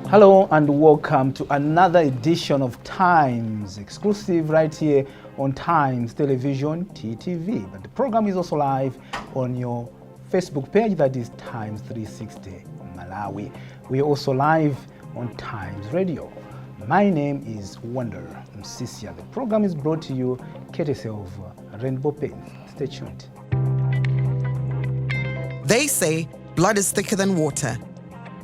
Hello and welcome to another edition of Times, exclusive right here on Times Television, TTV. But the program is also live on your Facebook page, that is Times 360 Malawi. We are also live on Times Radio. My name is Wonder Msisia. The program is brought to you courtesy of Rainbow Paints. Stay tuned. They say blood is thicker than water.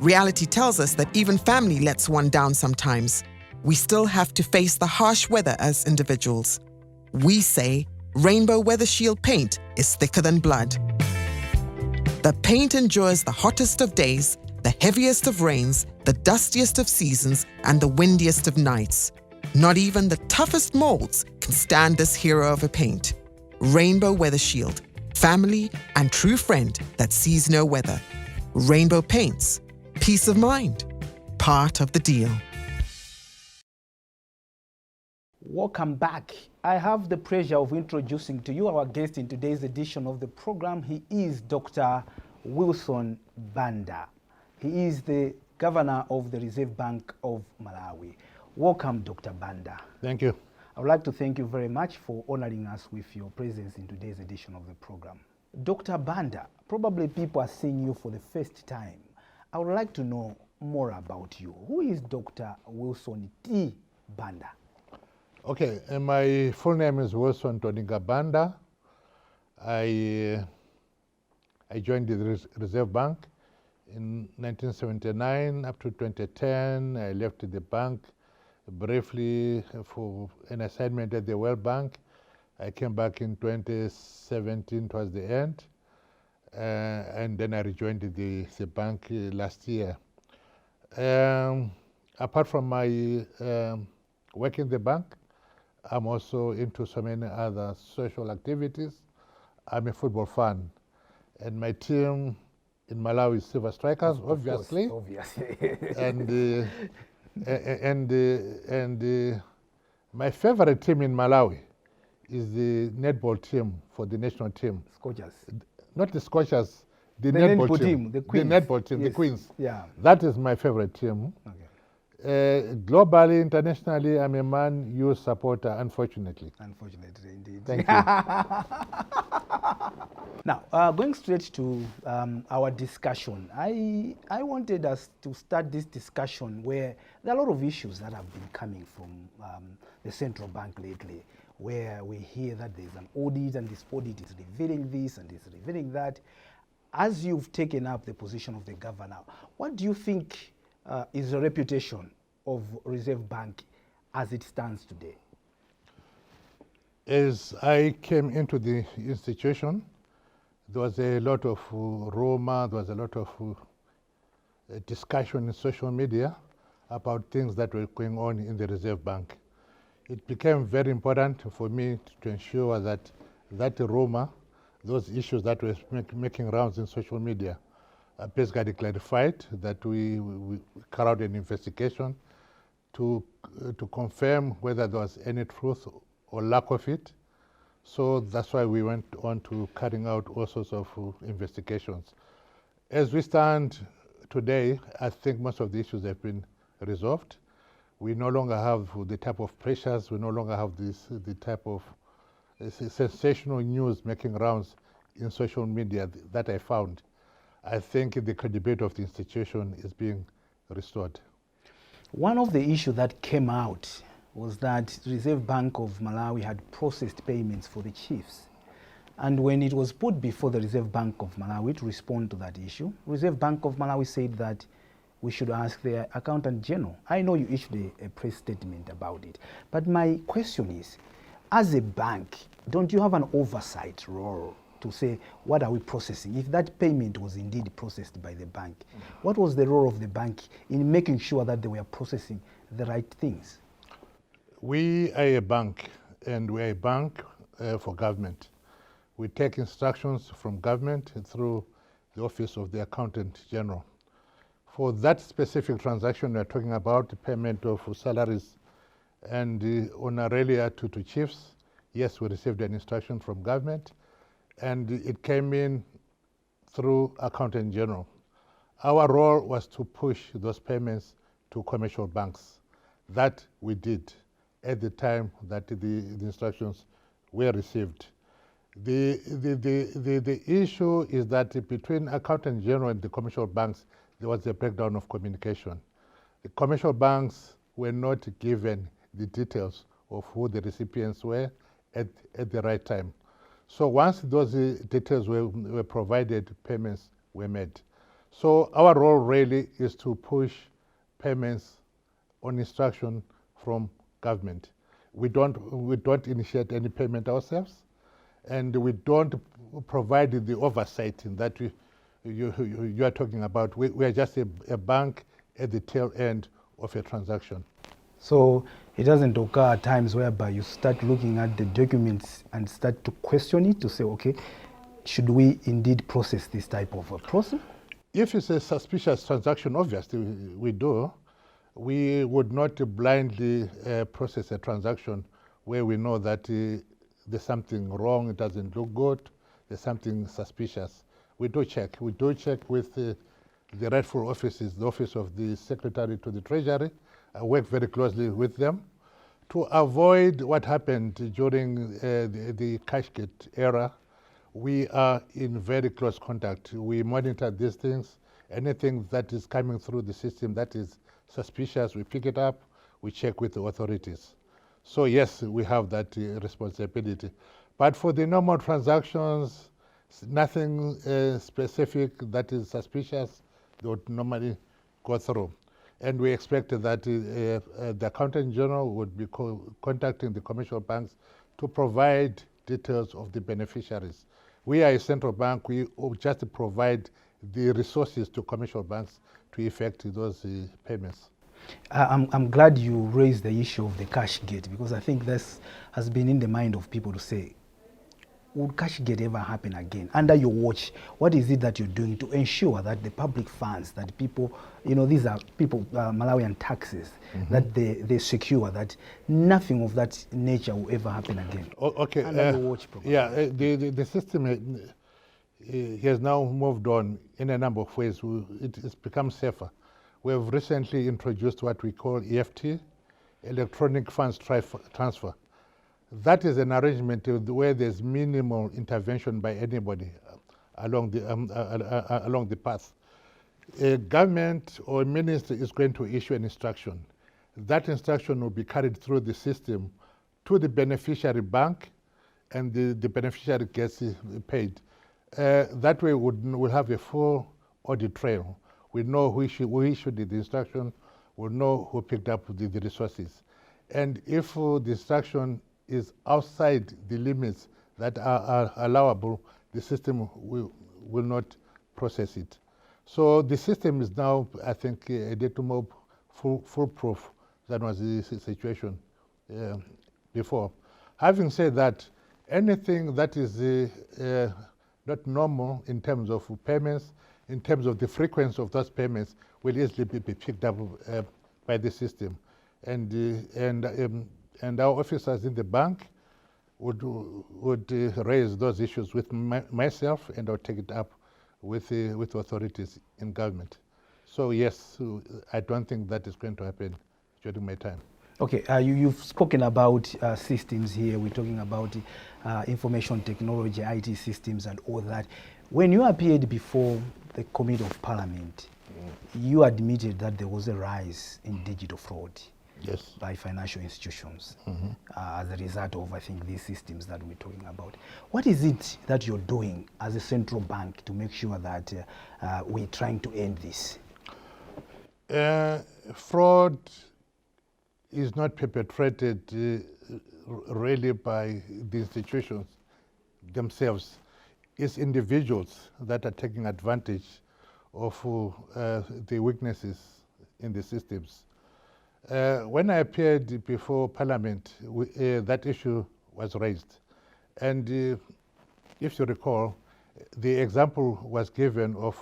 Reality tells us that even family lets one down sometimes. We still have to face the harsh weather as individuals. We say Rainbow Weather Shield paint is thicker than blood. The paint endures the hottest of days, the heaviest of rains, the dustiest of seasons, and the windiest of nights. Not even the toughest molds can stand this hero of a paint. Rainbow Weather Shield, family and true friend that sees no weather. Rainbow Paints, peace of mind, part of the deal. Welcome back. I have the pleasure of introducing to you our guest in today's edition of the program. He is Dr. Wilson Banda. He is the governor of the Reserve Bank of Malawi. Welcome, Dr. Banda. Thank you. I would like to thank you very much for honoring us with your presence in today's edition of the program. Dr. Banda, probably people are seeing you for the first time. I would like to know more about you. Who is Dr. Wilson T. Banda? Okay, and my full name is Wilson Banda. I joined the Reserve Bank in 1979 up to 2010. I left the bank briefly for an assignment at the World Bank. I came back in 2017 towards the end. And then I rejoined the bank last year. Apart from my work in the bank, I'm also into so many other social activities. I'm a football fan, and my team in Malawi is Silver Strikers, obviously. And my favorite team in Malawi is the netball team for the national team. Scorchers. Not the Scorchers, the netball team. The Queens. The netball team, yes. The Queens. Yeah. That is my favorite team. Okay. Globally, internationally, I'm a Man U supporter, unfortunately. Unfortunately, indeed. Thank you. Now, going straight to our discussion, I wanted us to start this discussion where there are a lot of issues that have been coming from the central bank lately, where we hear that there's an audit and this audit is revealing this and is revealing that. As you've taken up the position of the governor, what do you think is the reputation of Reserve Bank as it stands today? As I came into the institution, there was a lot of rumor, there was a lot of discussion in social media about things that were going on in the Reserve Bank. It became very important for me to ensure that that rumor, those issues that were making rounds in social media, basically clarified, that we carried out an investigation to confirm whether there was any truth or lack of it. So that's why we went on to carrying out all sorts of investigations. As we stand today, I think most of the issues have been resolved. We no longer have the type of pressures, we no longer have the type of sensational news making rounds in social media that I found. I think the credibility of the institution is being restored. One of the issues that came out was that Reserve Bank of Malawi had processed payments for the chiefs. And when it was put before the Reserve Bank of Malawi to respond to that issue, Reserve Bank of Malawi said that we should ask their accountant general. I know you issued a press statement about it, but my question is, as a bank, don't you have an oversight role to say, what are we processing? If that payment was indeed processed by the bank, what was the role of the bank in making sure that they were processing the right things? We are a bank, and we are a bank for government. We take instructions from government through the Office of the Accountant General. For that specific transaction we're talking about, the payment of salaries and honoraria to chiefs, yes, we received an instruction from government, and it came in through Accountant General. Our role was to push those payments to commercial banks. That we did at the time that the instructions were received. The issue is that between Accountant General and the commercial banks, there was a breakdown of communication. The commercial banks were not given the details of who the recipients were at the right time. So once those details were provided, payments were made. So our role really is to push payments on instruction from government. We don't initiate any payment ourselves, and we don't provide the oversight in that you are talking about. We are just a bank at the tail end of a transaction. So it doesn't occur at times whereby you start looking at the documents and start to question it to say, okay, should we indeed process this type of a process? If it's a suspicious transaction, obviously we do. We would not blindly process a transaction where we know that there's something wrong, it doesn't look good, there's something suspicious. We do check. We do check with the rightful offices, the Office of the Secretary to the Treasury. I work very closely with them to avoid what happened during the Cashgate era. We are in very close contact. We monitor these things. Anything that is coming through the system that is suspicious, we pick it up, we check with the authorities. So yes, we have that responsibility. But for the normal transactions, nothing specific that is suspicious, they would normally go through. And we expect that the Accountant General would be contacting the commercial banks to provide details of the beneficiaries. We are a central bank. We just provide the resources to commercial banks to effect those payments. I'm glad you raised the issue of the Cashgate, because I think this has been in the mind of people to say, would Cashgate ever happen again? Under your watch, what is it that you're doing to ensure that the public funds that people, these are people, Malawian taxes, that they secure, that nothing of that nature will ever happen again? Okay. Under your watch, probably. Yeah, the system has now moved on in a number of ways. It's become safer. We have recently introduced what we call EFT, electronic funds transfer. That is an arrangement where there's minimal intervention by anybody along the path. A government or a minister is going to issue an instruction. That instruction will be carried through the system to the beneficiary bank, and the beneficiary gets paid. That way we'll have a full audit trail. We know who issued the instruction, we'll know who picked up the resources. And if the instruction is outside the limits that are allowable, the system will not process it. So the system is now, I think, a little more foolproof than was the situation before. Having said that, anything that is not normal in terms of payments, in terms of the frequency of those payments, will easily be picked up by the system. And our officers in the bank would raise those issues with myself, and I'll take it up with authorities in government. So yes, I don't think that is going to happen during my time. Okay, you've spoken about systems here. We're talking about information technology, IT systems and all that. When you appeared before the Committee of Parliament, you admitted that there was a rise in digital fraud. Yes. By financial institutions as a result of, I think, these systems that we're talking about. What is it that you're doing as a central bank to make sure that we're trying to end this? Fraud is not perpetrated really by the institutions themselves. It's individuals that are taking advantage of the weaknesses in the systems. When I appeared before Parliament, that issue was raised. And if you recall, the example was given of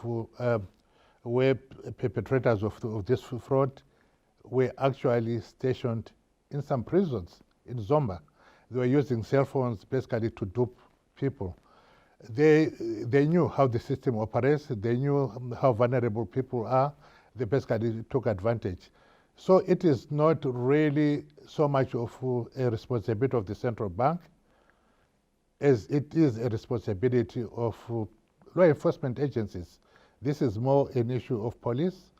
where perpetrators of this fraud were actually stationed in some prisons in Zomba. They were using cell phones basically to dupe people. They knew how the system operates. They knew how vulnerable people are. They basically took advantage. So it is not really so much of a responsibility of the central bank as it is a responsibility of law enforcement agencies. This is more an issue of police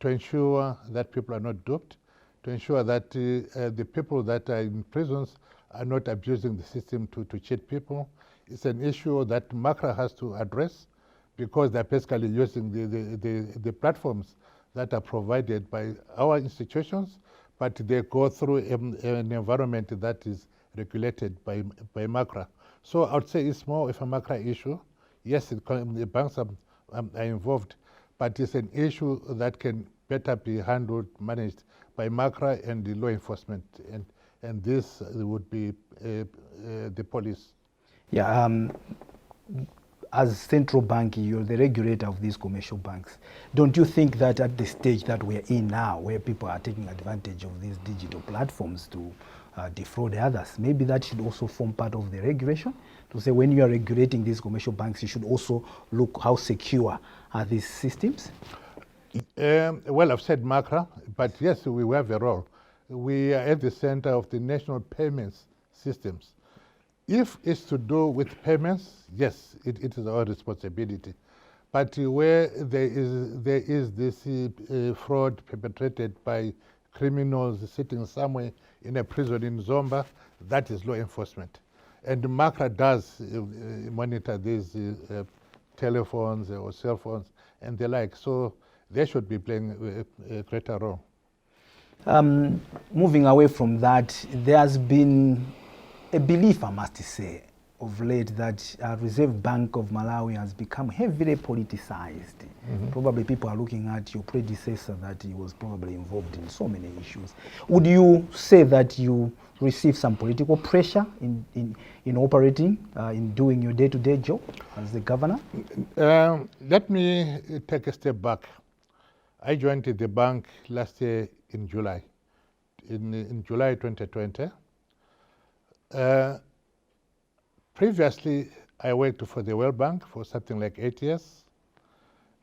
to ensure that people are not duped, to ensure that the people that are in prisons are not abusing the system to cheat people. It's an issue that MACRA has to address because they're basically using the platforms that are provided by our institutions, but they go through an environment that is regulated by MACRA. So I would say it's more of a MACRA issue. Yes, the banks are involved, but it's an issue that can better be handled, managed by MACRA and the law enforcement, and this would be the police. Yeah, as central bank, you're the regulator of these commercial banks. Don't you think that at the stage that we're in now, where people are taking advantage of these digital platforms to defraud others, maybe that should also form part of the regulation? To say when you are regulating these commercial banks, you should also look how secure are these systems? Well, I've said MACRA, but yes, we have a role. We are at the center of the national payments systems. If it's to do with payments, yes, it is our responsibility. But where there is this fraud perpetrated by criminals sitting somewhere in a prison in Zomba, that is law enforcement. And MACRA does monitor these telephones or cell phones and the like. So they should be playing a greater role. Moving away from that, there's been a belief, I must say, of late that Reserve Bank of Malawi has become heavily politicized. Mm-hmm. Probably people are looking at your predecessor that he was probably involved in so many issues. Would you say that you receive some political pressure in operating, in doing your day-to-day job as the governor? Let me take a step back. I joined the bank last year in July, in July 2020. Previously, I worked for the World Bank for something like 8 years.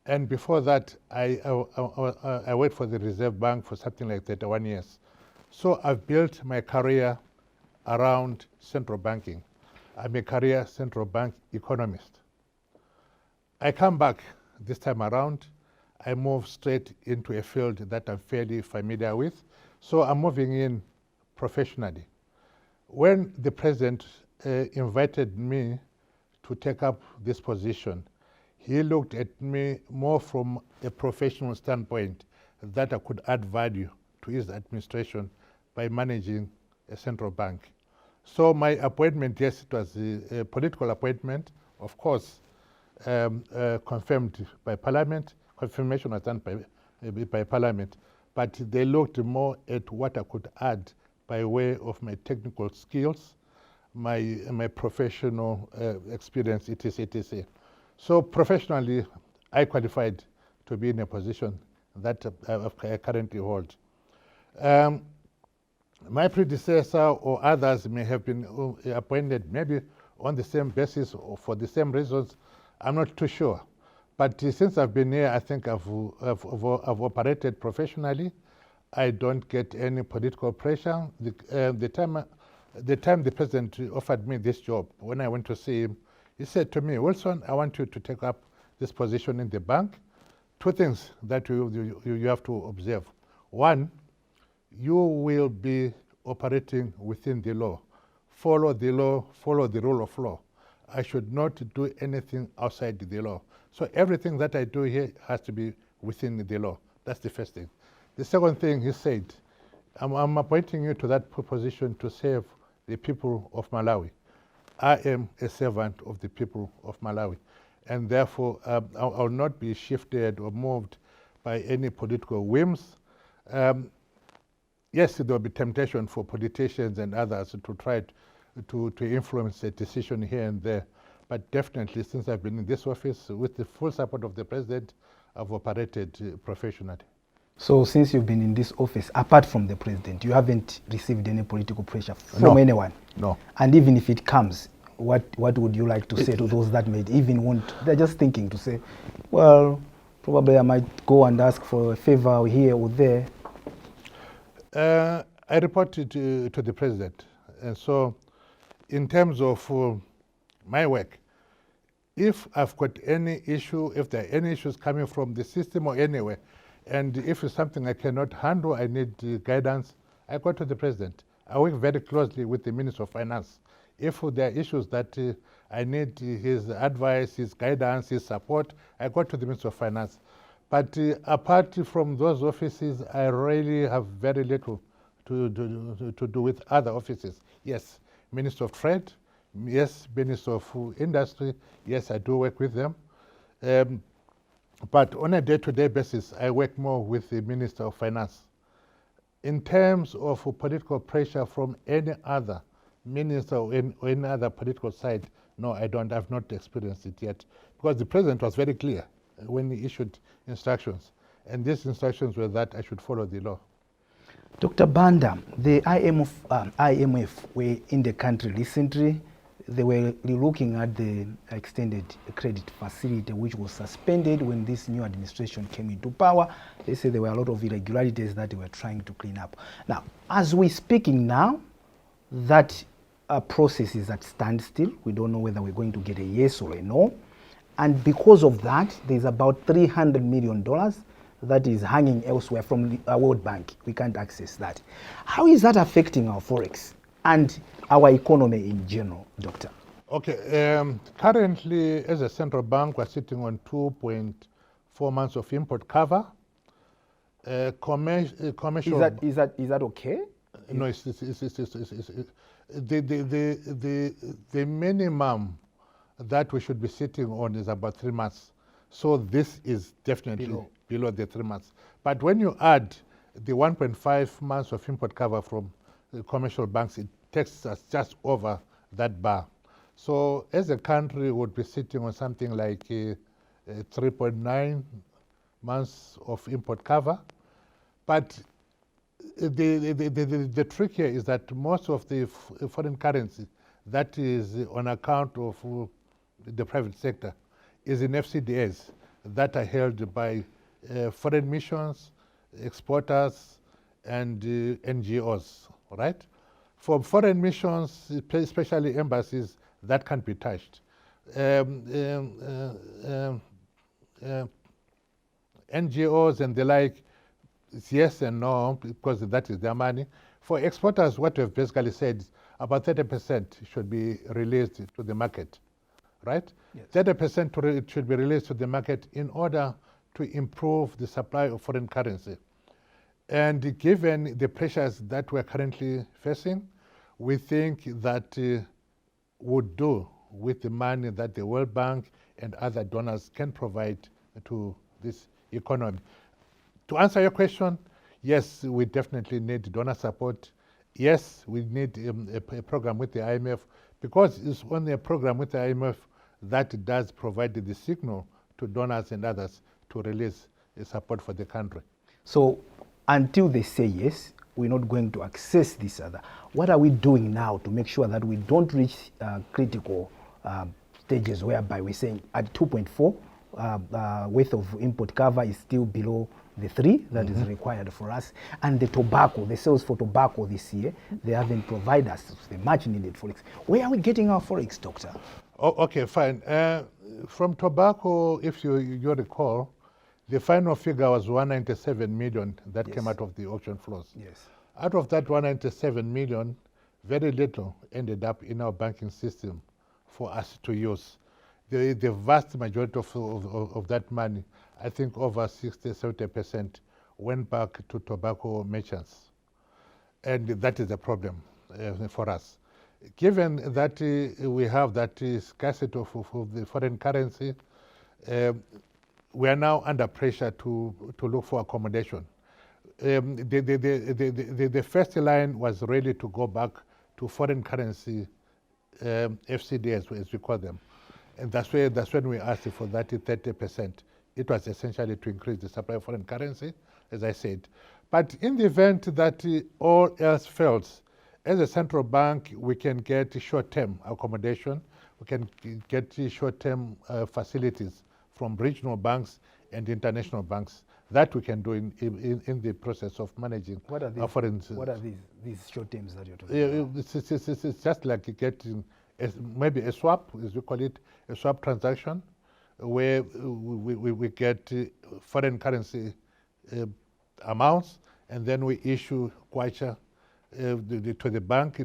And before that, I worked for the Reserve Bank for something like 31 years. So I've built my career around central banking. I'm a career central bank economist. I come back this time around. I move straight into a field that I'm fairly familiar with. So I'm moving in professionally. When the president invited me to take up this position, he looked at me more from a professional standpoint that I could add value to his administration by managing a central bank. So my appointment, yes, it was a political appointment, of course, confirmed by Parliament. Confirmation was done by Parliament, but they looked more at what I could add by way of my technical skills, my professional experience, etc. So professionally, I qualified to be in a position that I currently hold. My predecessor or others may have been appointed maybe on the same basis or for the same reasons. I'm not too sure. But since I've been here, I think I've operated professionally. I don't get any political pressure. The time the president offered me this job, when I went to see him, he said to me, "Wilson, I want you to take up this position in the bank. Two things that you have to observe. One, you will be operating within the law. Follow the law, follow the rule of law. I should not do anything outside the law. So everything that I do here has to be within the law." That's the first thing. The second thing he said, I'm appointing you to that position to serve the people of Malawi. I am a servant of the people of Malawi, and therefore I will not be shifted or moved by any political whims. Yes, there will be temptation for politicians and others to try to influence a decision here and there, but definitely since I've been in this office, with the full support of the president, I've operated professionally. So since you've been in this office, apart from the president, you haven't received any political pressure from anyone? No. And even if it comes, what would you like to say to those that may even want, they're just thinking to say, well, probably I might go and ask for a favor here or there? I report to the president. And so in terms of my work, if I've got any issue, if there are any issues coming from the system or anywhere, and if it's something I cannot handle, I need guidance, I go to the president. I work very closely with the Minister of Finance. If there are issues that I need his advice, his guidance, his support, I go to the Minister of Finance. But apart from those offices, I really have very little to do with other offices. Yes, Minister of Trade, yes, Minister of Industry, yes, I do work with them. But on a day-to-day basis, I work more with the Minister of Finance. In terms of political pressure from any other minister or any other political side, no, I don't. I've not experienced it yet. Because the president was very clear when he issued instructions. And these instructions were that I should follow the law. Dr. Banda, the IMF were in the country recently. They were looking at the extended credit facility, which was suspended when this new administration came into power. They said there were a lot of irregularities that they were trying to clean up. Now, as we're speaking now, that process is at standstill. We don't know whether we're going to get a yes or a no. And because of that, there's about $300 million that is hanging elsewhere from the World Bank. We can't access that. How is that affecting our forex and our economy in general, Doctor? Okay, currently as a central bank, we're sitting on 2.4 months of import cover. Commercial. Is that okay? No, the minimum that we should be sitting on is about 3 months. So this is definitely below the 3 months. But when you add the 1.5 months of import cover from commercial banks, it takes us just over that bar. So as a country, we would be sitting on something like 3.9 months of import cover. But the trick here is that most of the foreign currency that is on account of the private sector is in FCDAs that are held by foreign missions, exporters, and NGOs, right? For foreign missions, especially embassies, that can't be touched. NGOs and the like, yes and no, because that is their money. For exporters, what we've basically said is about 30% should be released to the market, right? Yes. 30% should be released to the market in order to improve the supply of foreign currency. And given the pressures that we're currently facing, we think that would do with the money that the World Bank and other donors can provide to this economy. To answer your question, yes, we definitely need donor support. Yes, we need a program with the IMF, because it's only a program with the IMF that does provide the signal to donors and others to release support for the country. So until they say yes, we're not going to access this other. What are we doing now to make sure that we don't reach critical stages whereby we're saying at 2.4 worth of import cover is still below the 3 that is required for us, and the tobacco, the sales for tobacco this year, they haven't provided us the much needed forex. Where are we getting our forex, Doctor? Oh, okay, fine. From tobacco, if you recall, the final figure was 197 million that came out of the auction floors. Yes. Out of that 197 million, very little ended up in our banking system for us to use. The vast majority of that money, I think over 60-70%, went back to tobacco merchants. And that is a problem for us. Given that we have that scarcity of the foreign currency, we are now under pressure to look for accommodation. The first line was really to go back to foreign currency FCDs, as we call them. And that's when we asked for that 30%. It was essentially to increase the supply of foreign currency, as I said. But in the event that all else fails, as a central bank, we can get short-term accommodation. We can get short-term facilities from regional banks and international banks. That we can do in the process of managing our foreign. What are these short terms that you're talking about? It's just like getting maybe a swap, as we call it, a swap transaction, where we get foreign currency amounts, and then we issue kwacha to the bank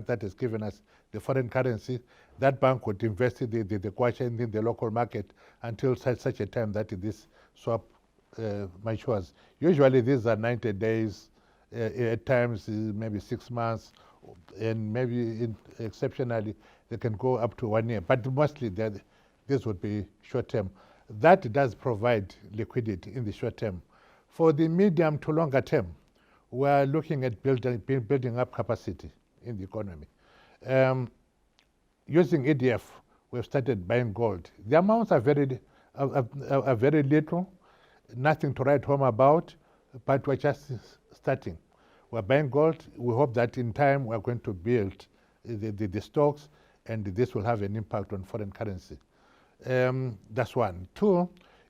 that has given us the foreign currency. That bank would invest the kwacha in the local market until such a time that this swap matures. Usually these are 90 days, at times maybe 6 months, and maybe exceptionally they can go up to 1 year. But mostly this would be short term. That does provide liquidity in the short term. For the medium to longer term, we're looking at building up capacity in the economy. Using EDF, we've started buying gold. The amounts are very little, nothing to write home about, but we're just starting. We're buying gold. We hope that in time we're going to build the stocks, and this will have an impact on foreign currency. That's one. Two,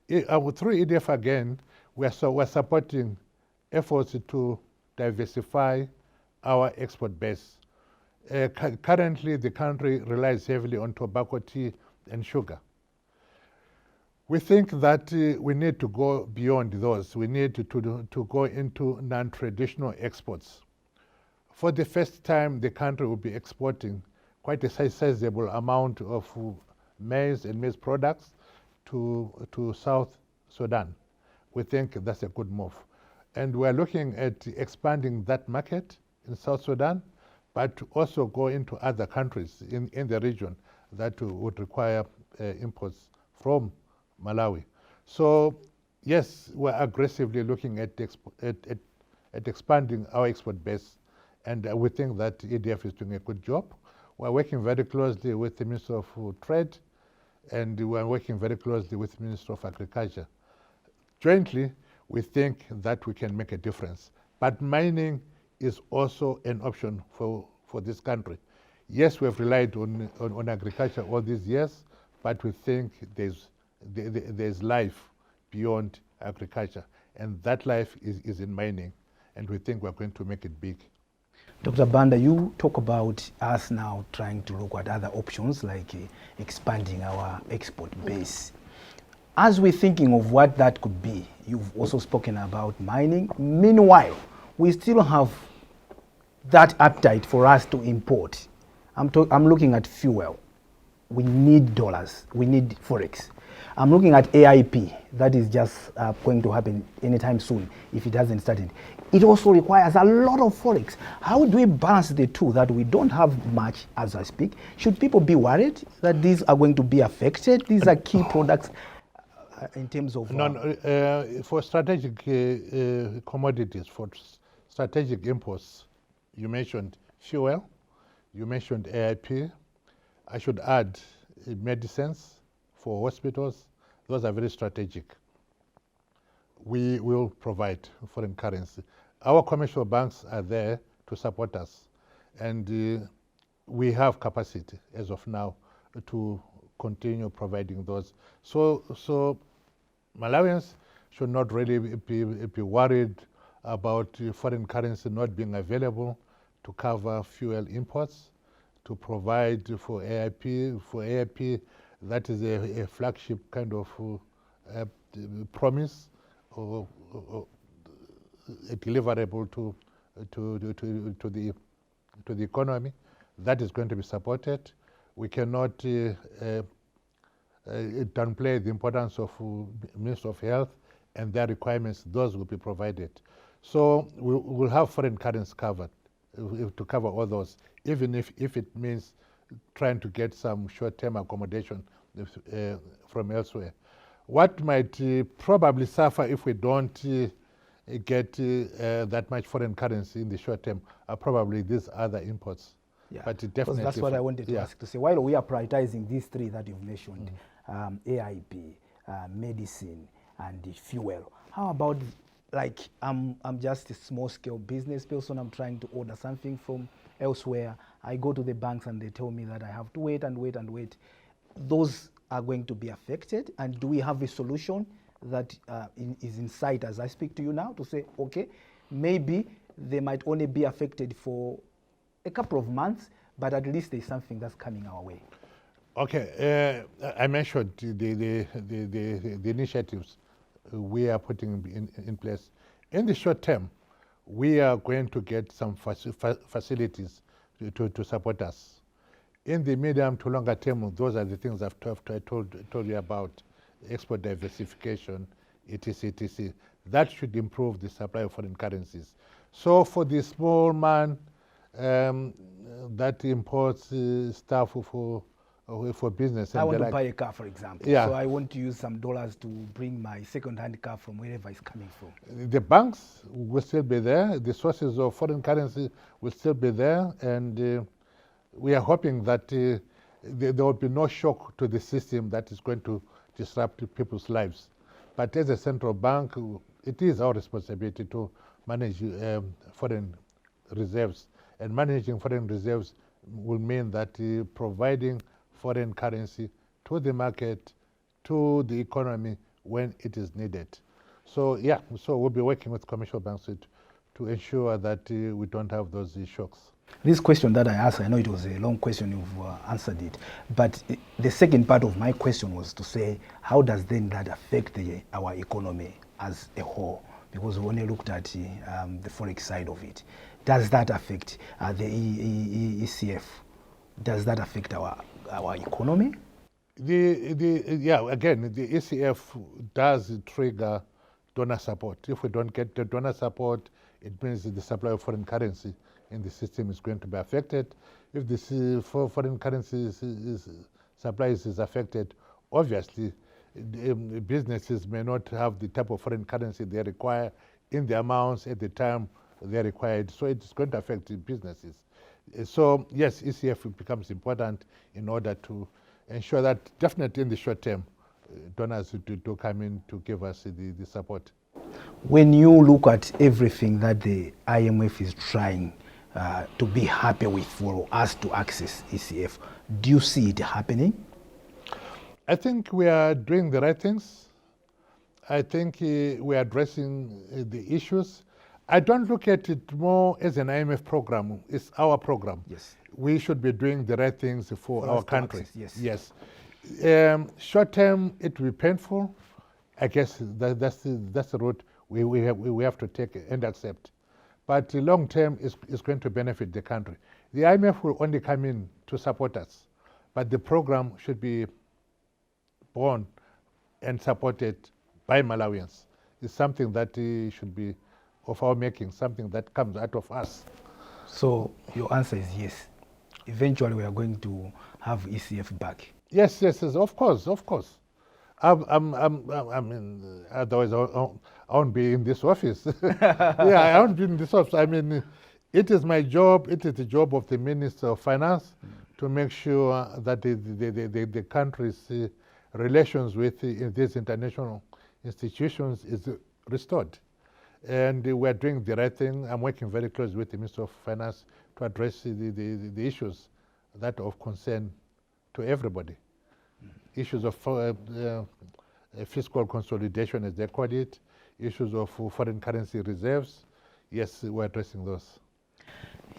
through EDF again, we're supporting efforts to diversify our export base. Currently, the country relies heavily on tobacco, tea, and sugar. We think that we need to go beyond those. We need to go into non-traditional exports. For the first time, the country will be exporting quite a sizable amount of maize and maize products to South Sudan. We think that's a good move. And we're looking at expanding that market in South Sudan, but to also go into other countries in the region that would require imports from Malawi. So yes, we're aggressively looking at expanding our export base, and we think that EDF is doing a good job. We're working very closely with the Minister of Trade, and we're working very closely with the Minister of Agriculture. Jointly, we think that we can make a difference. But mining is also an option for this country. Yes, we have relied on agriculture all these years, but we think there's life beyond agriculture, and that life is in mining, and we think we're going to make it big. Dr. Banda, you talk about us now trying to look at other options like expanding our export base. As we're thinking of what that could be, you've also spoken about mining. Meanwhile, we still have that appetite for us to import. I'm looking at fuel. We need dollars. We need Forex. I'm looking at AIP. That is just going to happen anytime soon if it hasn't started. It also requires a lot of Forex. How do we balance the two that we don't have much as I speak? Should people be worried that these are going to be affected? These are key products in terms of... for strategic commodities, for strategic imports, you mentioned fuel, you mentioned AIP. I should add medicines for hospitals. Those are very strategic. We will provide foreign currency. Our commercial banks are there to support us, and we have capacity as of now to continue providing those. So Malawians should not really be worried about foreign currency not being available to cover fuel imports, to provide for AIP. For AIP, that is a flagship kind of promise or a deliverable to the economy. That is going to be supported. We cannot downplay the importance of Ministry of Health and their requirements. Those will be provided. So we'll have foreign currency covered to cover all those, even if it means trying to get some short-term accommodation from elsewhere. What might probably suffer if we don't get that much foreign currency in the short term are probably these other imports. Yeah, but definitely that's what I wanted to ask, to say, while we are prioritizing these three that you've mentioned, AIP, medicine, and the fuel, how about, like, I'm just a small-scale business person, I'm trying to order something from elsewhere, I go to the banks and they tell me that I have to wait and wait and wait. Those are going to be affected, and do we have a solution that is in sight as I speak to you now to say, okay, maybe they might only be affected for a couple of months, but at least there's something that's coming our way? Okay, I mentioned the initiatives we are putting in place. In the short term, we are going to get some facilities to support us. In the medium to longer term, those are the things I've told you about: export diversification, etc., etc. That should improve the supply of foreign currencies. So for the small man that imports stuff for business, I want to buy a car, for example. Yeah. So I want to use some dollars to bring my second-hand car from wherever it's coming from. The banks will still be there. The sources of foreign currency will still be there, and we are hoping that there will be no shock to the system that is going to disrupt people's lives. But as a central bank, it is our responsibility to manage foreign reserves. And managing foreign reserves will mean that providing foreign currency to the market, to the economy when it is needed. So yeah, so we'll be working with commercial banks to ensure that we don't have those shocks. This question that I asked, I know it was a long question, you've answered it, but the second part of my question was to say, how does then that affect our economy as a whole? Because we only looked at the forex side of it. Does that affect the ECF? Does that affect our economy? Yeah, again, the ECF does trigger donor support. If we don't get the donor support, it means that the supply of foreign currency in the system is going to be affected. If this foreign currency supply is affected, obviously businesses may not have the type of foreign currency they require in the amounts at the time they're required. So it's going to affect the businesses. So yes, ECF becomes important in order to ensure that definitely in the short term, donors do come in to give us the support. When you look at everything that the IMF is trying to be happy with for us to access ECF, do you see it happening? I think we are doing the right things. I think we are addressing the issues. I don't look at it more as an IMF program. It's our program. Yes. We should be doing the right things for our country. Access, yes. Short term, it will be painful. I guess that's the route we have to take and accept. But long term is going to benefit the country. The IMF will only come in to support us, but the program should be born and supported by Malawians. It's something that should be of our making, something that comes out of us. So your answer is yes. Eventually we are going to have ECF back. Yes, of course. I mean, otherwise I won't be in this office. Yeah, I won't be in this office. I mean, it is my job, it is the job of the Minister of Finance to make sure that the country's relations with these international institutions is restored. And we are doing the right thing. I'm working very closely with the Minister of Finance to address the issues that are of concern to everybody. Issues of fiscal consolidation, as they call it, issues of foreign currency reserves. Yes, we're addressing those.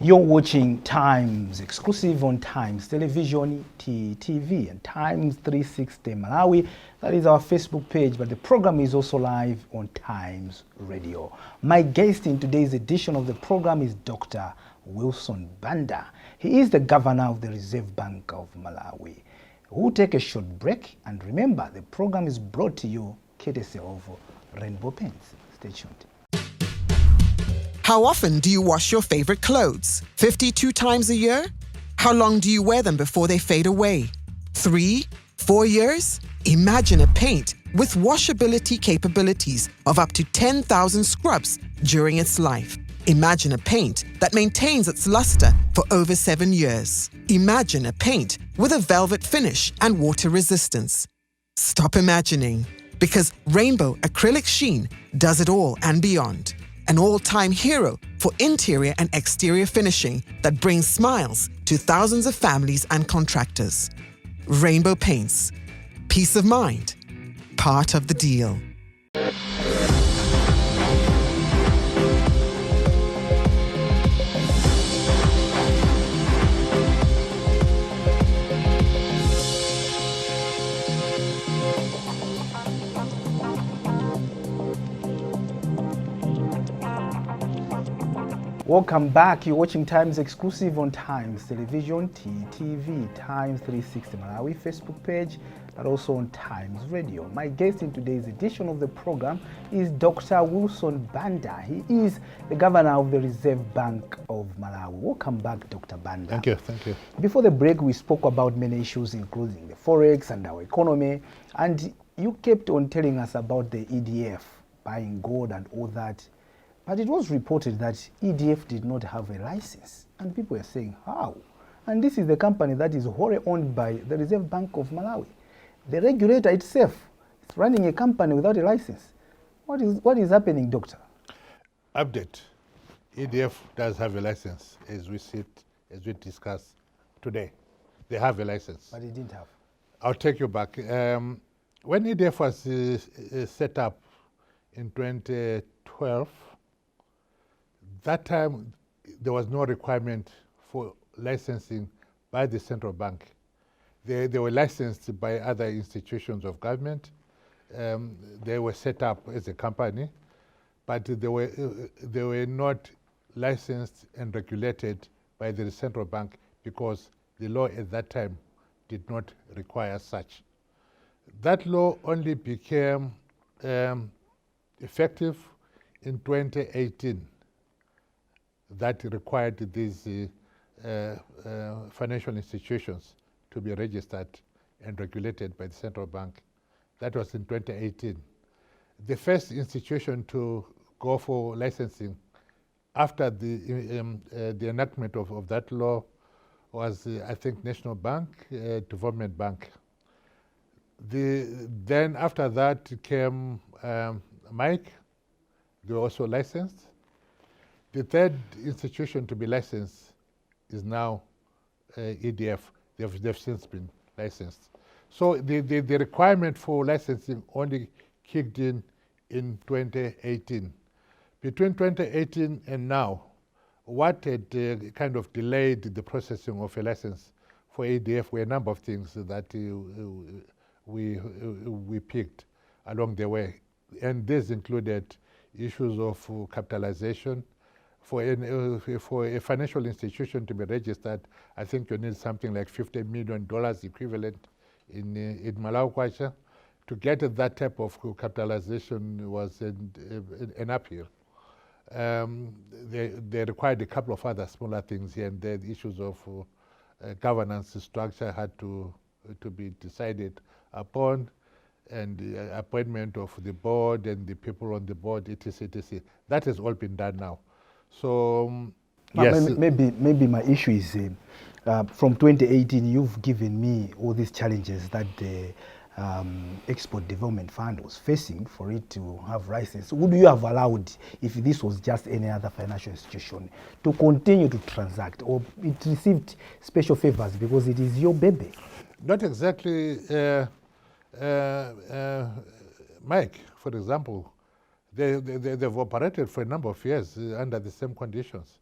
You're watching Times, exclusive on Times Television, TV, and Times 360 Malawi. That is our Facebook page, but the program is also live on Times Radio. My guest in today's edition of the program is Dr. Wilson Banda. He is the governor of the Reserve Bank of Malawi. We'll take a short break, and remember, the program is brought to you courtesy of Rainbow Pens. Stay tuned. How often do you wash your favorite clothes? 52 times a year? How long do you wear them before they fade away? 3, 4 years? Imagine a paint with washability capabilities of up to 10,000 scrubs during its life. Imagine a paint that maintains its luster for over 7 years. Imagine a paint with a velvet finish and water resistance. Stop imagining, because Rainbow Acrylic Sheen does it all and beyond. An all-time hero for interior and exterior finishing that brings smiles to thousands of families and contractors. Rainbow Paints. Peace of mind, part of the deal. Welcome back. You're watching Times exclusive on Times Television, TTV, Times 360 Malawi Facebook page, but also on Times Radio. My guest in today's edition of the program is Dr. Wilson Banda. He is the governor of the Reserve Bank of Malawi. Welcome back, Dr. Banda. Thank you, thank you. Before the break, we spoke about many issues, including the forex and our economy, and you kept on telling us about the EDF buying gold and all that. But it was reported that EDF did not have a license, and people were saying, how? And this is the company that is wholly owned by the Reserve Bank of Malawi. The regulator itself is running a company without a license. What is happening, doctor? Update. EDF does have a license as we discuss today. They have a license. But it didn't have. I'll take you back. When EDF was set up in 2012, that time there was no requirement for licensing by the central bank. They were licensed by other institutions of government. They were set up as a company, but they were not licensed and regulated by the central bank because the law at that time did not require such. That law only became effective in 2018. That required these financial institutions to be registered and regulated by the central bank. That was in 2018. The first institution to go for licensing after the enactment of that law was, I think, National Bank, Development Bank. Then after that came Mike. They were also licensed. The third institution to be licensed is now EDF. They've since been licensed. So the requirement for licensing only kicked in 2018. Between 2018 and now, what had kind of delayed the processing of a license for EDF were a number of things that we picked along the way. And these included issues of capitalization. For a financial institution to be registered, I think you need something like $50 million equivalent in Malawi kwacha. To get that type of capitalization was an uphill. They required a couple of other smaller things here and there. The issues of governance structure had to be decided upon, and the appointment of the board and the people on the board, etc., etc. That has all been done now. So yes. Maybe my issue is from 2018, you've given me all these challenges that the Export Development Fund was facing for it to have license. Would you have allowed, if this was just any other financial institution, to continue to transact, or it received special favors because it is your baby? Not exactly. Mike, for example, they've operated for a number of years under the same conditions.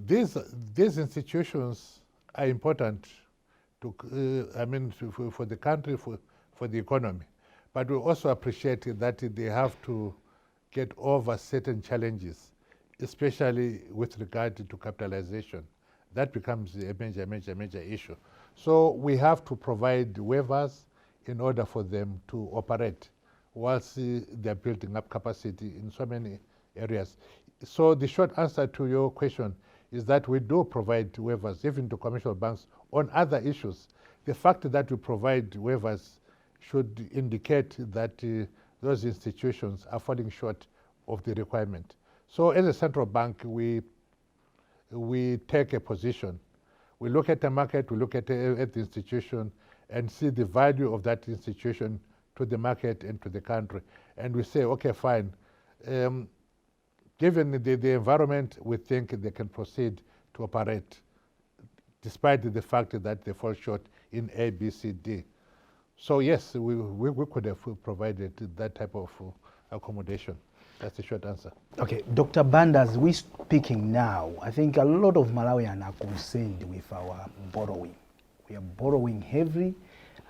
These institutions are important to, for the country, for the economy. But we also appreciate that they have to get over certain challenges, especially with regard to capitalization. That becomes a major issue. So we have to provide waivers in order for them to operate whilst they're building up capacity in so many areas. So the short answer to your question is that we do provide waivers, even to commercial banks, on other issues. The fact that we provide waivers should indicate that those institutions are falling short of the requirement. So as a central bank, we take a position. We look at the market, we look at the institution, and see the value of that institution to the market and to the country. And we say, okay, fine. Given the environment, we think they can proceed to operate, despite the fact that they fall short in A, B, C, D. So yes, we could have provided that type of accommodation. That's the short answer. Okay, Dr. Banda, as we're speaking now, I think a lot of Malawians are concerned with our borrowing. We are borrowing heavily,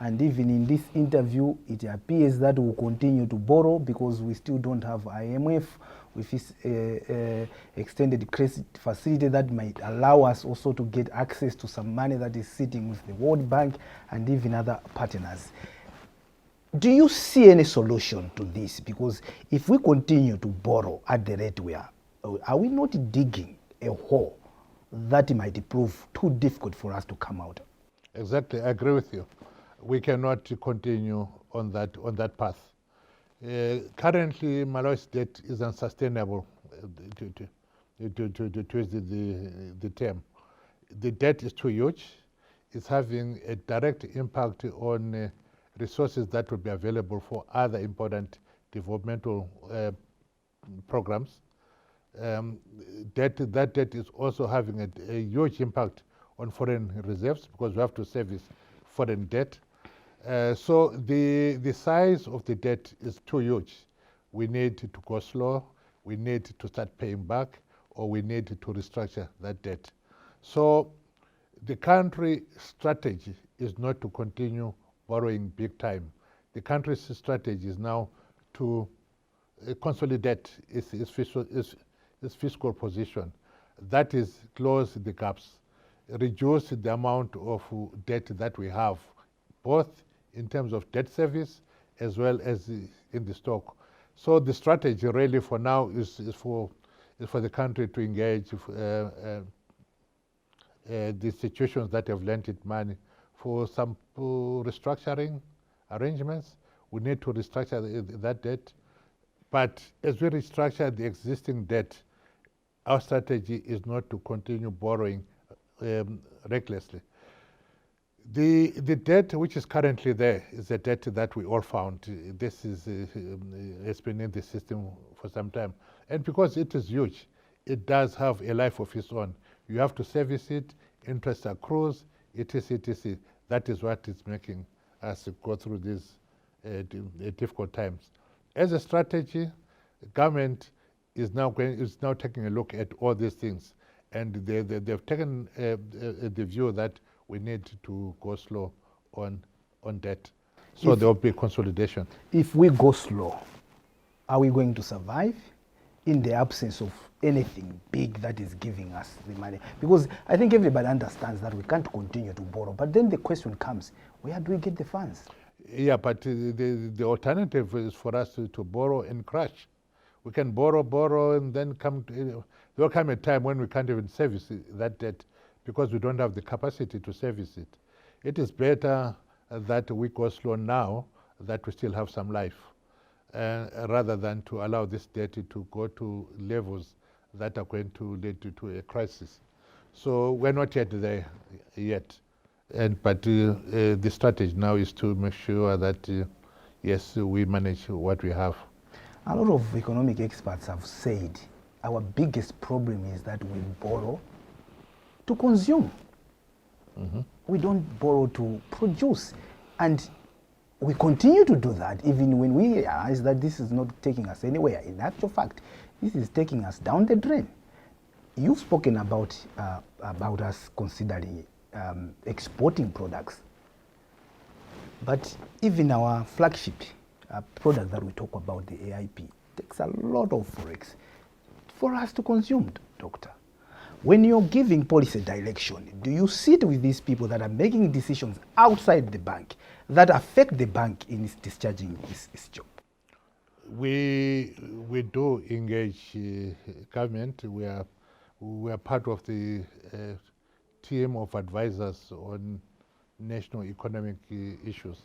and even in this interview, it appears that we'll continue to borrow because we still don't have IMF with this extended credit facility that might allow us also to get access to some money that is sitting with the World Bank and even other partners. Do you see any solution to this? Because if we continue to borrow at the rate we are we not digging a hole that might prove too difficult for us to come out? Exactly, I agree with you. We cannot continue on that path. Currently, Malawi's debt is unsustainable, to use the term. The debt is too huge. It's having a direct impact on resources that would be available for other important developmental programs. That debt is also having a huge impact on foreign reserves because we have to service foreign debt. So the size of the debt is too huge. We need to go slow, we need to start paying back, or we need to restructure that debt. So the country strategy is not to continue borrowing big time. The country's strategy is now to consolidate its fiscal position. That is, close the gaps, reduce the amount of debt that we have, both in terms of debt service as well as in the stock. So the strategy really for now is for the country to engage the institutions that have lent it money for some restructuring arrangements. We need to restructure that debt. But as we restructure the existing debt, our strategy is not to continue borrowing recklessly. The debt which is currently there is a debt that we all found. This has been in the system for some time. And because it is huge, it does have a life of its own. You have to service it, interest accrues, etc. That is what is making us go through these difficult times. As a strategy, government is now taking a look at all these things, and they've taken the view that we need to go slow on debt. So there will be consolidation. If we go slow, are we going to survive in the absence of anything big that is giving us the money? Because I think everybody understands that we can't continue to borrow. But then the question comes, where do we get the funds? Yeah, but the alternative is for us to borrow and crash. We can borrow, and then there will come a time when we can't even service that debt because we don't have the capacity to service it. It is better that we go slow now, that we still have some life, rather than to allow this debt to go to levels that are going to lead to a crisis. So we're not yet there yet. But the strategy now is to make sure that, yes, we manage what we have. A lot of economic experts have said our biggest problem is that we borrow to consume. Mm-hmm. We don't borrow to produce. And we continue to do that even when we realize that this is not taking us anywhere. In actual fact, this is taking us down the drain. You've spoken about us considering exporting products. But even our flagship product that we talk about, the AIP, takes a lot of forex for us to consume, doctor. When you're giving policy direction, do you sit with these people that are making decisions outside the bank that affect the bank in its discharging its job? We do engage government. We are part of the team of advisors on national economic issues.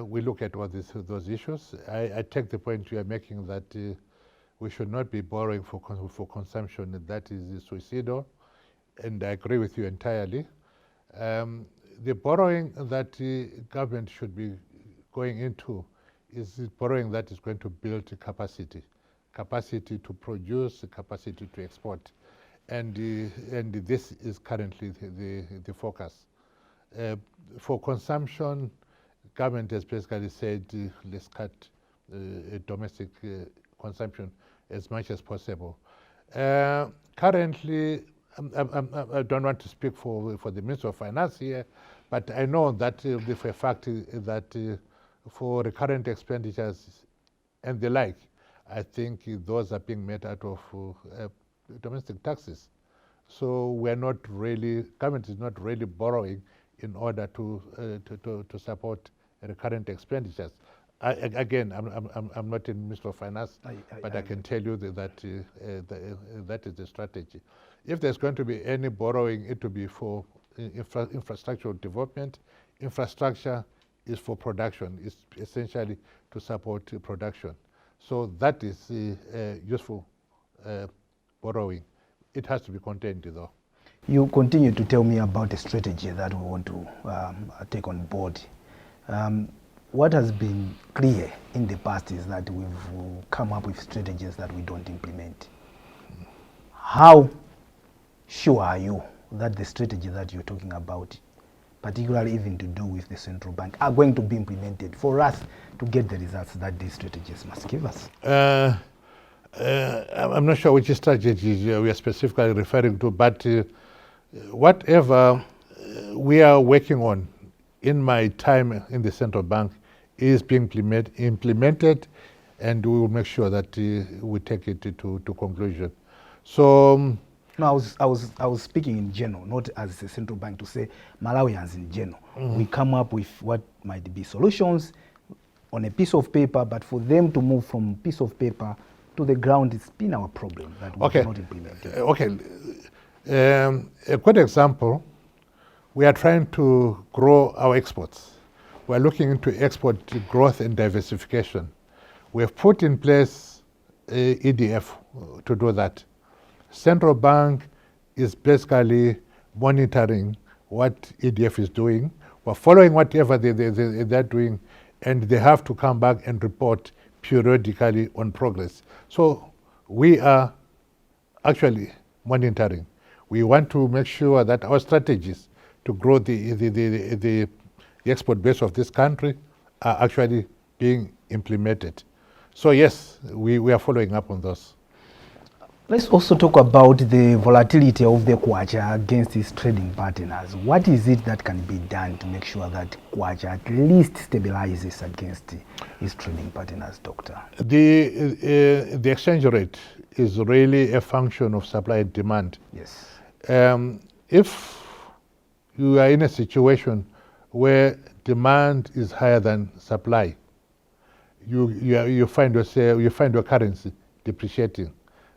We look at all those issues. I take the point you are making that we should not be borrowing for consumption. That is suicidal, and I agree with you entirely. The borrowing that government should be going into is borrowing that is going to build capacity to produce, capacity to export. And this is currently the focus. For consumption, government has basically said let's cut domestic consumption as much as possible. Currently, I don't want to speak for the Minister of Finance here, but I know that for a fact that for recurrent expenditures and the like, I think those are being made out of domestic taxes. So we're not really, government is not really borrowing in order to support recurrent expenditures. Again, I'm not in Minister of Finance, but I can tell you that that is the strategy. If there's going to be any borrowing, it will be for infrastructural development. Infrastructure is for production. It's essentially to support production. So that is useful borrowing. It has to be contained, though. You continue to tell me about a strategy that we want to take on board. What has been clear in the past is that we've come up with strategies that we don't implement. How sure are you that the strategy that you're talking about, particularly even to do with the central bank, are going to be implemented for us to get the results that these strategies must give us? I'm not sure which strategy we are specifically referring to, but whatever we are working on in my time in the central bank is being implemented, and we will make sure that we take it to conclusion. So no, I was speaking in general, not as a central bank, to say Malawians in general. We come up with what might be solutions on a piece of paper, but for them to move from piece of paper to the ground, it's been our problem that we have not implemented. A good example, we are trying to grow our exports. We are looking into export growth and diversification. We have put in place EDF to do that. Central bank is basically monitoring what EDF is doing. We're following whatever they're doing, and they have to come back and report periodically on progress. So we are actually monitoring. We want to make sure that our strategies to grow the export base of this country are actually being implemented. So yes, we are following up on those. Let's also talk about the volatility of the kwacha against its trading partners. What is it that can be done to make sure that kwacha at least stabilizes against its trading partners, Doctor? The exchange rate is really a function of supply and demand. Yes. If you are in a situation where demand is higher than supply, you find your currency depreciating.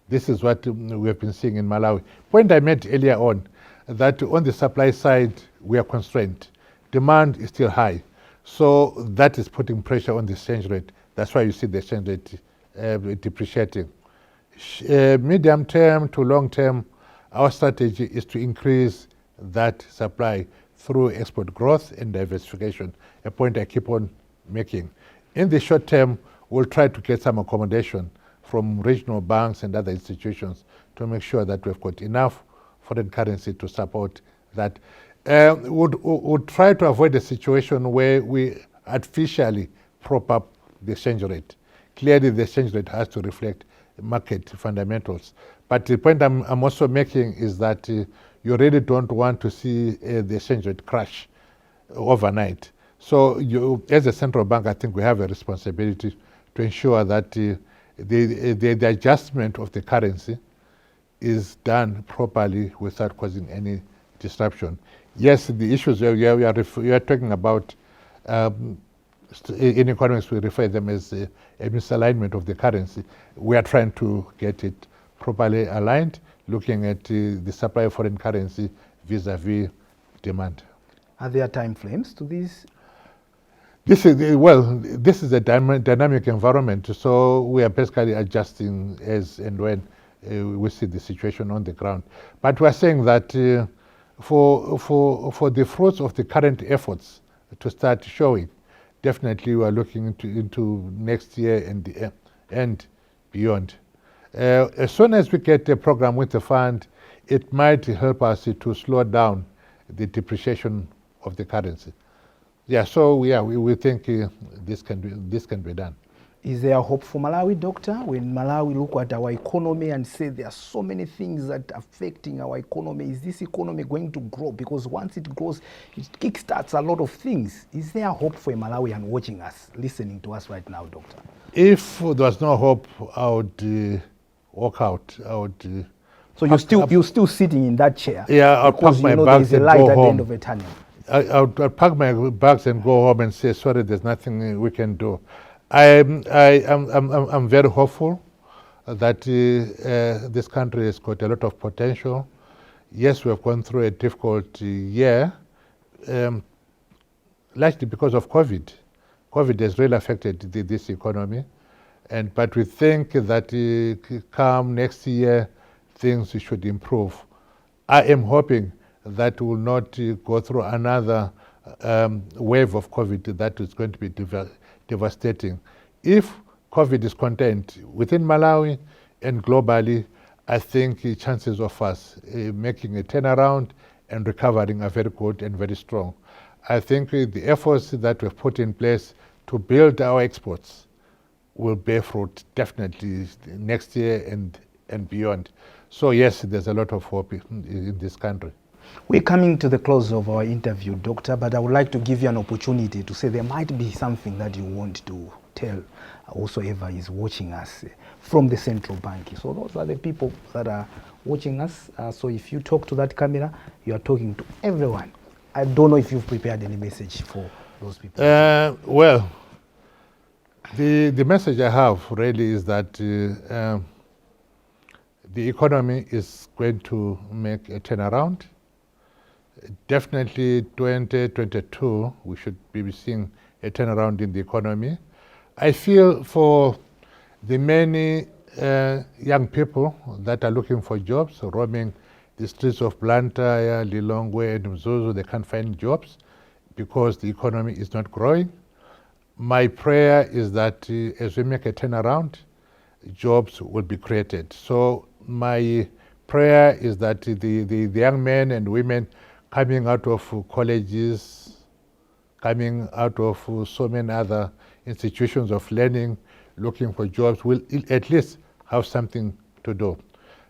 This is what we have been seeing in Malawi. Point I made earlier on, that on the supply side, we are constrained. Demand is still high. So that is putting pressure on the exchange rate. That's why you see the exchange rate depreciating. Medium term to long term, our strategy is to increase that supply through export growth and diversification, a point I keep on making. In the short term, we'll try to get some accommodation from regional banks and other institutions to make sure that we've got enough foreign currency to support that. We'll try to avoid a situation where we artificially prop up the exchange rate. Clearly, the exchange rate has to reflect market fundamentals. But the point I'm also making is that you really don't want to see the exchange rate crash overnight. So as a central bank, I think we have a responsibility to ensure that the adjustment of the currency is done properly without causing any disruption. Yes, the issues we are talking about, in economics we refer them as a misalignment of the currency. We are trying to get it properly aligned, looking at the supply of foreign currency vis-a-vis demand. Are there time frames to this? This is a dynamic environment, so we are basically adjusting as and when we see the situation on the ground. But we are saying that for the fruits of the current efforts to start showing, definitely we are looking into next year and beyond. As soon as we get a program with the fund, it might help us to slow down the depreciation of the currency. Yeah, so we think this can be done. Is there hope for Malawi, Doctor? When Malawi look at our economy and say there are so many things that are affecting our economy, is this economy going to grow? Because once it grows, it kickstarts a lot of things. Is there hope for a Malawian watching us, listening to us right now, Doctor? If there was no hope, I would walk out. I would. So you're still sitting in that chair? Yeah, I'll pack my bags and go home. There's a light at the end of a tunnel. I'll pack my bags and go home and say, sorry, there's nothing we can do. I'm very hopeful that this country has got a lot of potential. Yes, we have gone through a difficult year, largely because of COVID. COVID has really affected this economy, but we think that come next year, things should improve. I am hoping that we will not go through another wave of COVID that is going to be devastating. If COVID is contained within Malawi and globally, I think the chances of us making a turnaround and recovering are very good and very strong. I think the efforts that we've put in place to build our exports will bear fruit definitely next year and beyond. So yes, there's a lot of hope in this country. We're coming to the close of our interview, Doctor, but I would like to give you an opportunity to say there might be something that you want to tell whosoever is watching us from the central bank. So those are the people that are watching us. So if you talk to that camera, you are talking to everyone. I don't know if you've prepared any message for those people. Well, the message I have really is that the economy is going to make a turnaround. Definitely 2022, we should be seeing a turnaround in the economy. I feel for the many young people that are looking for jobs, roaming the streets of Blantyre, Lilongwe, and Mzuzu, they can't find jobs because the economy is not growing. My prayer is that as we make a turnaround, jobs will be created. So my prayer is that the young men and women coming out of colleges, coming out of so many other institutions of learning, looking for jobs, will at least have something to do.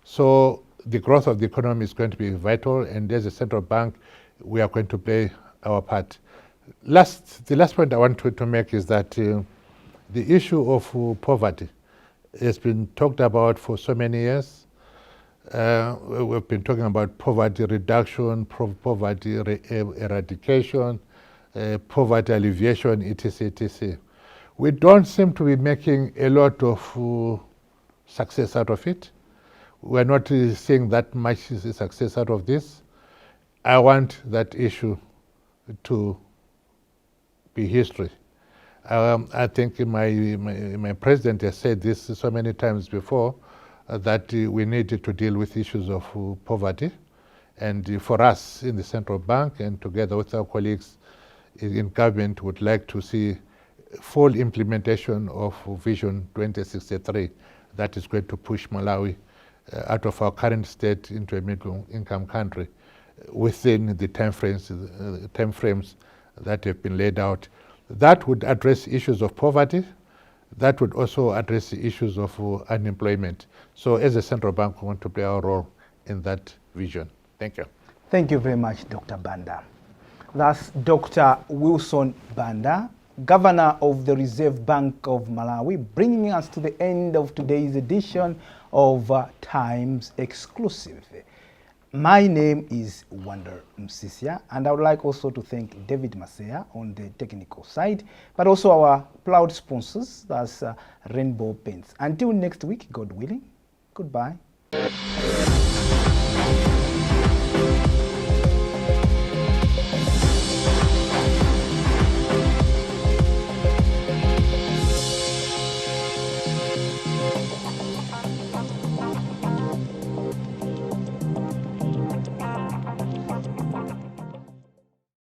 So the growth of the economy is going to be vital, and as a central bank, we are going to play our part. The last point I want to make is that the issue of poverty has been talked about for so many years. We've been talking about poverty reduction, poverty eradication, poverty alleviation, etc., etc. We don't seem to be making a lot of success out of it. We're not seeing that much success out of this. I want that issue to be history. I think my president has said this so many times before, that we need to deal with issues of poverty. And for us in the central bank and together with our colleagues in government would like to see full implementation of Vision 2063 that is going to push Malawi out of our current state into a middle income country within the time frames that have been laid out. That would address issues of poverty. That would also address the issues of unemployment. So as a central bank, we want to play our role in that vision. Thank you. Thank you very much, Dr. Banda. That's Dr. Wilson Banda, Governor of the Reserve Bank of Malawi, bringing us to the end of today's edition of Times Exclusive. My name is Wander Msisia, and I would like also to thank David Masea on the technical side, but also our proud sponsors, that's Rainbow Paints. Until next week, God willing, goodbye.